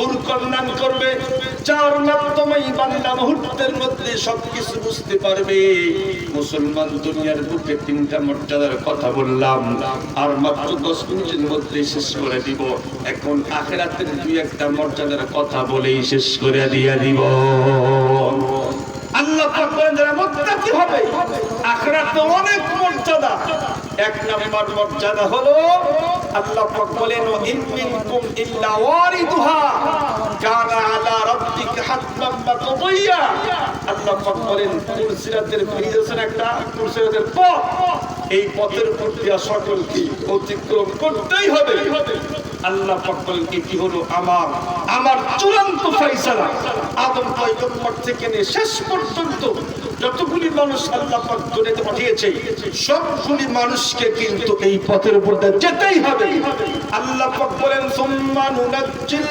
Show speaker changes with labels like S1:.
S1: ফুরকান করবে, যার মাধ্যমে বান্দা মুহূর্তের মধ্যে সবকিছু বুঝতে পারবে। মুসলমান দুনিয়ার বুকে তিনটা মর্যাদার কথা বললাম, আর মাত্র 10 মিনিটের মধ্যে শেষ করে দিব। এখন আখিরাতের দুই একটা মর্যাদার কথা বলেই শেষ করে দিয়ে দিব। আল্লাহ পাক বলেন যারা মুত্তাকি হবে আখিরাতে অনেক মর্যাদা। এক নাম্বার মর্যাদা হলো আল্লাহ পাক বলেন ইন মিনকুম ইল্লা ওয়ারিদুহা কানা আলা রাব্বিকা হাতমান মাকদিয়া। আল্লাহ পাক বলেন সিরাতের ব্রিজের একটা সিরাতের পথ, এই পথের উপর দিয়া সকলকে অতিক্রম করতেই হবে। আল্লাহ পাক বলেন কি হলো আমার চূড়ান্ত ফয়সালা। আদম পয়গম্বর থেকে নিয়ে শেষ পর্যন্ত যতগুলি মানুষ আল্লাহ পাক দুনিয়াতে পাঠিয়েছে সবগুলি মানুষকে কিন্তু এই পথের উপর যেতেই হবে। আল্লাহ পাক বলেন সুম্মা নুনাজ্জিল